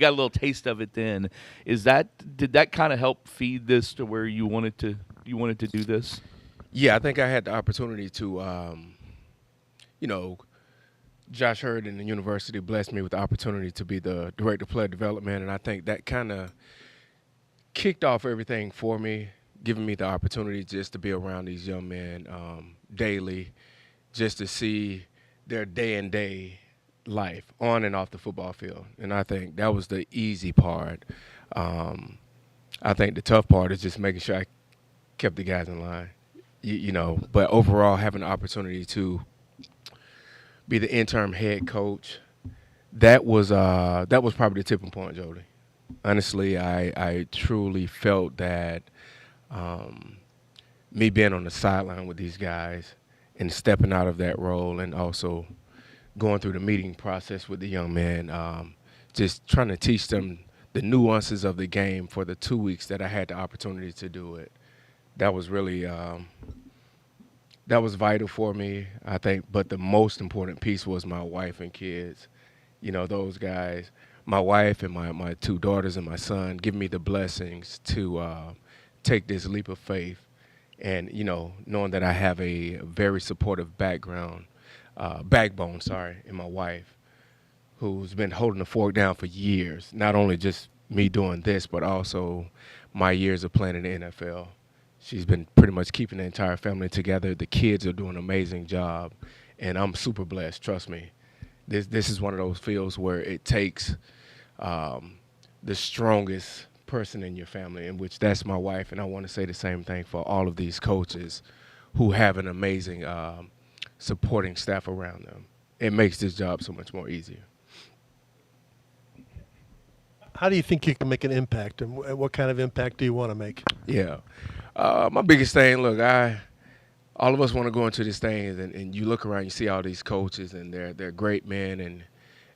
got a little taste of it then. Did that kind of help feed this to where you wanted to do this? Yeah, I think I had the opportunity to, you know, Josh Hurd and the university blessed me with the opportunity to be the director of player development, and I think that kind of kicked off everything for me, giving me the opportunity just to be around these young men daily, just to see their day and day life on and off the football field. And I think that was the easy part. Um, I think the tough part is just making sure I kept the guys in line. But overall, having the opportunity to be the interim head coach, that was probably the tipping point, Jody. Honestly, I truly felt that um, me being on the sideline with these guys and stepping out of that role and also going through the meeting process with the young men, just trying to teach them the nuances of the game for the 2 weeks that I had the opportunity to do it. That was really that was vital for me, I think. But the most important piece was my wife and kids. Those guys, my wife and my two daughters and my son, give me the blessings to take this leap of faith. And, knowing that I have a very supportive backbone, in my wife, who's been holding the fort down for years, not only just me doing this, but also my years of playing in the NFL. She's been pretty much keeping the entire family together. The kids are doing an amazing job, and I'm super blessed, trust me. This is one of those fields where it takes the strongest person in your family, in which that's my wife, and I want to say the same thing for all of these coaches who have an amazing supporting staff around them. It makes this job so much more easier. How do you think you can make an impact, and what kind of impact do you want to make? Yeah. My biggest thing, look, all of us want to go into this thing, and you look around, you see all these coaches, and they're great men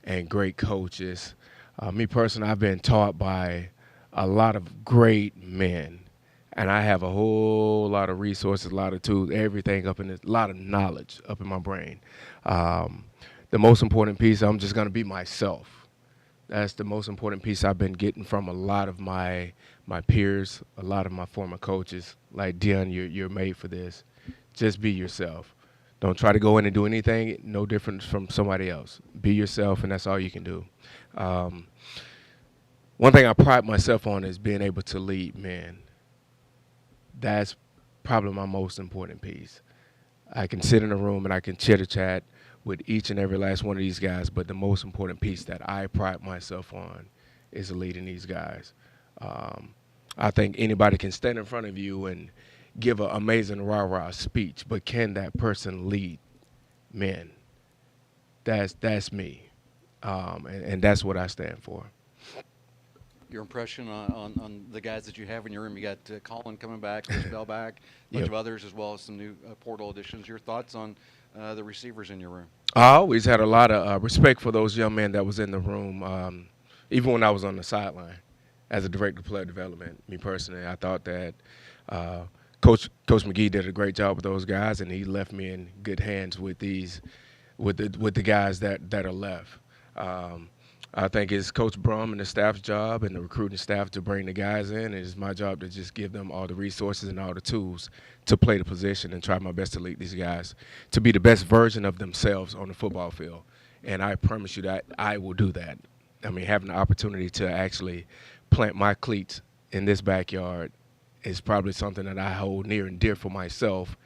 and great coaches. Me personally, I've been taught by a lot of great men, and I have a whole lot of resources, a lot of tools, everything up in this, a lot of knowledge up in my brain. The most important piece, I'm just going to be myself. That's the most important piece I've been getting from a lot of my peers, a lot of my former coaches. Like, Deion, you're made for this. Just be yourself. Don't try to go in and do anything no different from somebody else. Be yourself, and that's all you can do. One thing I pride myself on is being able to lead men. That's probably my most important piece. I can sit in a room and I can chitter-chat with each and every last one of these guys, but the most important piece that I pride myself on is leading these guys. I think anybody can stand in front of you and give an amazing rah-rah speech, but can that person lead men? That's me, and that's what I stand for. Your impression on the guys that you have in your room. You got Colin coming back, Chris Bell back, a bunch Yep. of others, as well as some new portal additions. Your thoughts on the receivers in your room? I always had a lot of respect for those young men that was in the room, even when I was on the sideline as a director of player development. Me personally, I thought that Coach McGee did a great job with those guys, and he left me in good hands with the guys that are left. I think it's Coach Brum and the staff's job and the recruiting staff to bring the guys in, and it's my job to just give them all the resources and all the tools to play the position and try my best to lead these guys to be the best version of themselves on the football field. And I promise you that I will do that. I mean, having the opportunity to actually plant my cleats in this backyard is probably something that I hold near and dear for myself,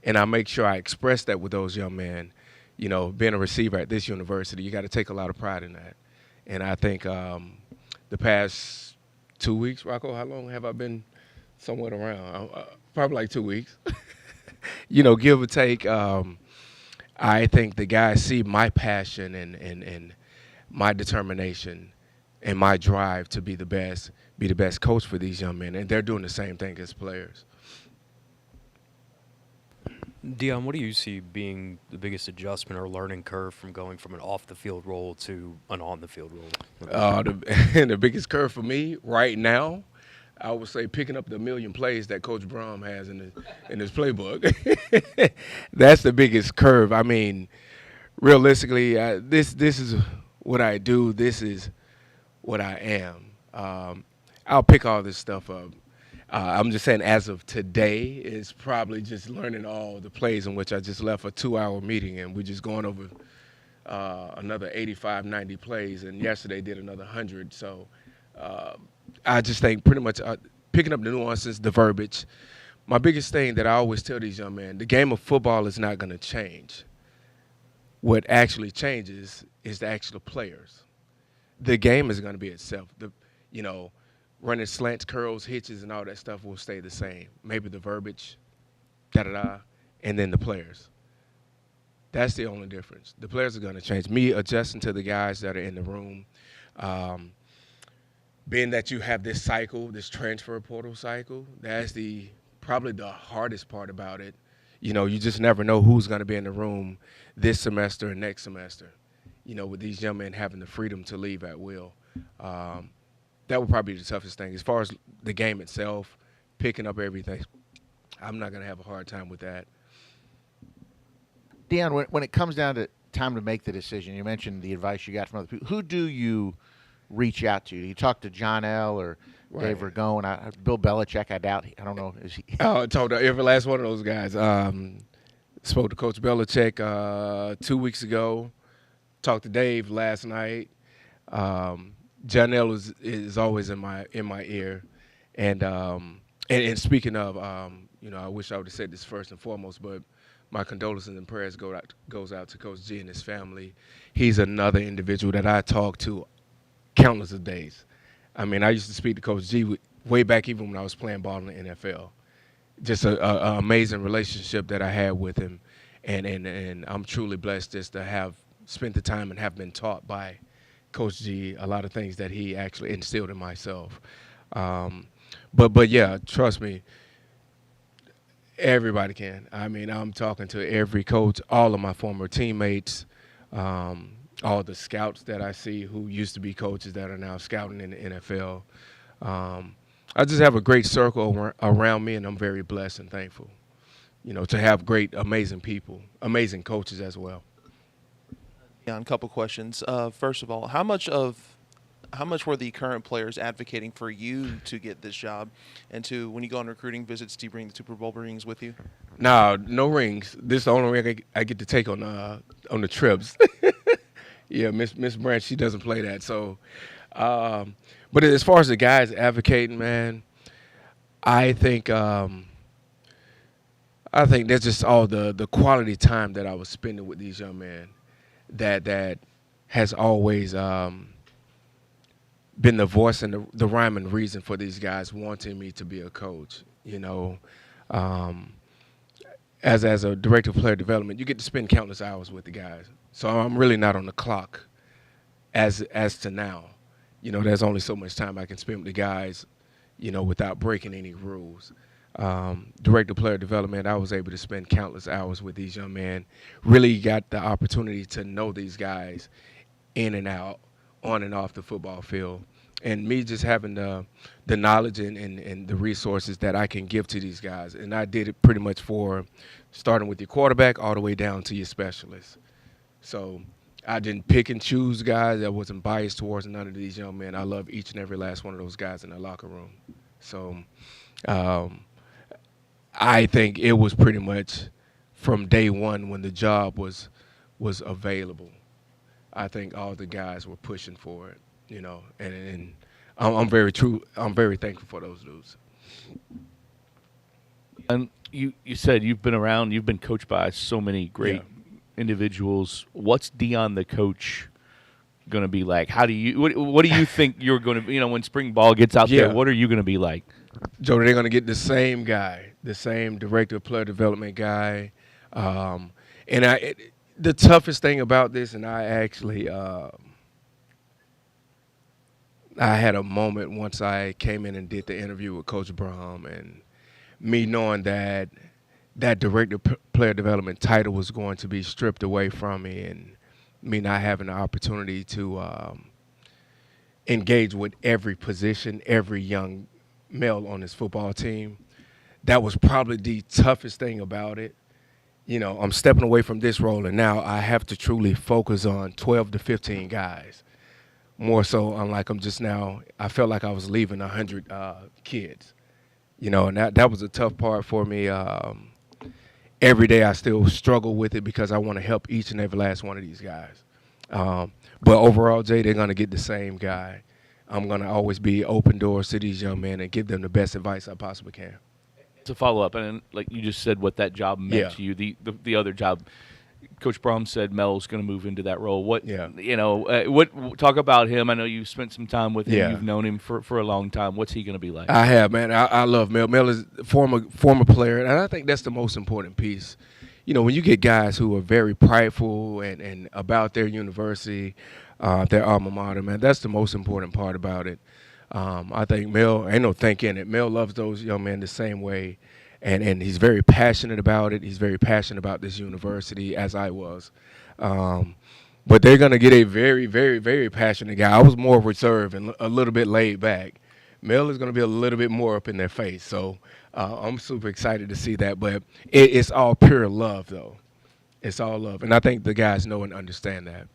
and I make sure I express that with those young men. Being a receiver at this university, you got to take a lot of pride in that. And I think the past 2 weeks, Rocco, how long have I been somewhat around? Probably like 2 weeks. Give or take. I think the guys see my passion and my determination and my drive to be the best coach for these young men, and they're doing the same thing as players. Deion, what do you see being the biggest adjustment or learning curve from going from an off-the-field role to an on-the-field role? The biggest curve for me right now, I would say picking up the million plays that Coach Brum has in his playbook. That's the biggest curve. I mean, realistically, this is what I do. This is what I am. I'll pick all this stuff up. I'm just saying, as of today, it's probably just learning all the plays in which I just left a 2-hour meeting, and we're just going over another 85, 90 plays, and yesterday did another 100. So I just think pretty much picking up the nuances, the verbiage. My biggest thing that I always tell these young men, the game of football is not going to change. What actually changes is the actual players. The game is going to be itself. Running slants, curls, hitches, and all that stuff will stay the same. Maybe the verbiage, and then the players. That's the only difference. The players are going to change. Me adjusting to the guys that are in the room, being that you have this cycle, this transfer portal cycle, that's probably the hardest part about it. You just never know who's going to be in the room this semester and next semester, with these young men having the freedom to leave at will. That would probably be the toughest thing. As far as the game itself, picking up everything, I'm not going to have a hard time with that. Deion, when it comes down to time to make the decision, you mentioned the advice you got from other people. Who do you reach out to? Do you talk to John L. or Dave Ragone? Bill Belichick, I doubt. I don't know. Is he? I talked to every last one of those guys. Spoke to Coach Belichick 2 weeks ago. Talked to Dave last night. John L. is always in my ear, and speaking of, I wish I would have said this first and foremost, but my condolences and prayers goes out to Coach G and his family. He's another individual that I talk to countless of days. I mean, I used to speak to Coach G way back even when I was playing ball in the NFL. Just an amazing relationship that I had with him, and I'm truly blessed just to have spent the time and have been taught by Coach G a lot of things that he actually instilled in myself. But yeah, trust me, everybody can. I mean, I'm talking to every coach, all of my former teammates, all the scouts that I see who used to be coaches that are now scouting in the NFL. I just have a great circle around me, and I'm very blessed and thankful, to have great, amazing people, amazing coaches as well. Yeah, a couple questions. First of all, how much were the current players advocating for you to get this job? And two, when you go on recruiting visits, do you bring the Super Bowl rings with you? No rings. This is the only ring I get to take on the trips. Yeah, Miss Branch, she doesn't play that. So, but as far as the guys advocating, man, I think that's just all the quality time that I was spending with these young men that has always been the voice and the rhyme and reason for these guys wanting me to be a coach. As a director of player development, you get to spend countless hours with the guys. So I'm really not on the clock as to now. There's only so much time I can spend with the guys, without breaking any rules. Director of player development, I was able to spend countless hours with these young men. Really got the opportunity to know these guys in and out, on and off the football field. And me just having the knowledge and the resources that I can give to these guys. And I did it pretty much for starting with your quarterback all the way down to your specialist. So I didn't pick and choose guys. I wasn't biased towards none of these young men. I love each and every last one of those guys in the locker room. So I think it was pretty much from day one when the job was available. I think all the guys were pushing for it, and I'm very thankful for those dudes. And you said you've been around, you've been coached by so many great individuals. What's Deion the coach going to be like? What do you think you're going to be, when spring ball gets out there, what are you going to be like? Joe, they're going to get the same guy, the same director of player development guy. The toughest thing about this, and I actually I had a moment once I came in and did the interview with Coach Brom, and me knowing that director player development title was going to be stripped away from me, and me not having the opportunity to engage with every position, every young male on this football team. That was probably the toughest thing about it. I'm stepping away from this role, and now I have to truly focus on 12 to 15 guys, more so unlike them just now. I felt like I was leaving 100 kids, and that was a tough part for me. Every day I still struggle with it because I want to help each and every last one of these guys. But overall, Jay, they're going to get the same guy. I'm going to always be open doors to these young men and give them the best advice I possibly can. To follow up, and like you just said, what that job meant Yeah. to you, the other job. Coach Brom said Mel's going to move into that role. What, what talk about him? I know you spent some time with him. Yeah. You've known him for a long time. What's he going to be like? I have, man. I love Mel. Mel is a former player, and I think that's the most important piece. When you get guys who are very prideful and about their university, their alma mater, man, that's the most important part about it. I think Mel, ain't no think in it. Mel loves those young men the same way, and he's very passionate about it. He's very passionate about this university, as I was. But they're going to get a very, very, very passionate guy. I was more reserved and a little bit laid back. Mel is going to be a little bit more up in their face. So I'm super excited to see that. But it's all pure love, though. It's all love. And I think the guys know and understand that.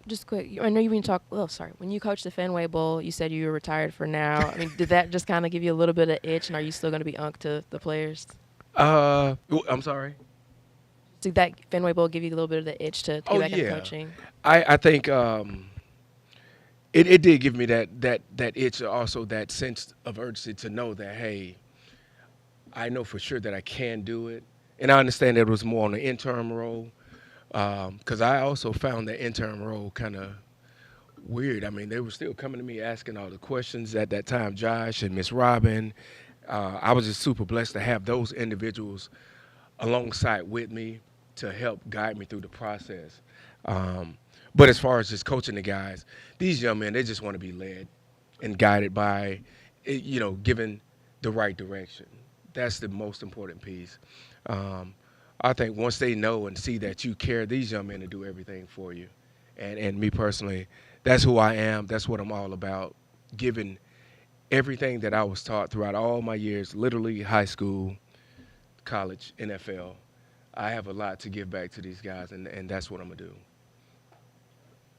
Just quick, I know you've been talking. Oh, sorry. When you coached the Fenway Bowl, you said you were retired for now. I mean, did that just kind of give you a little bit of itch, and are you still going to be unk to the players? I'm sorry. Did that Fenway Bowl give you a little bit of the itch to get back into coaching? I think it did give me that itch, also that sense of urgency to know that, hey, I know for sure that I can do it. And I understand that it was more on the interim role. Because I also found the interim role kind of weird. I mean, they were still coming to me asking all the questions at that time, Josh and Miss Robin. I was just super blessed to have those individuals alongside with me to help guide me through the process. But as far as just coaching the guys, these young men, they just want to be led and guided by, given the right direction. That's the most important piece. I think once they know and see that you care, these young men will do everything for you. And me personally, that's who I am. That's what I'm all about, giving everything that I was taught throughout all my years, literally high school, college, NFL. I have a lot to give back to these guys, and that's what I'm going to do.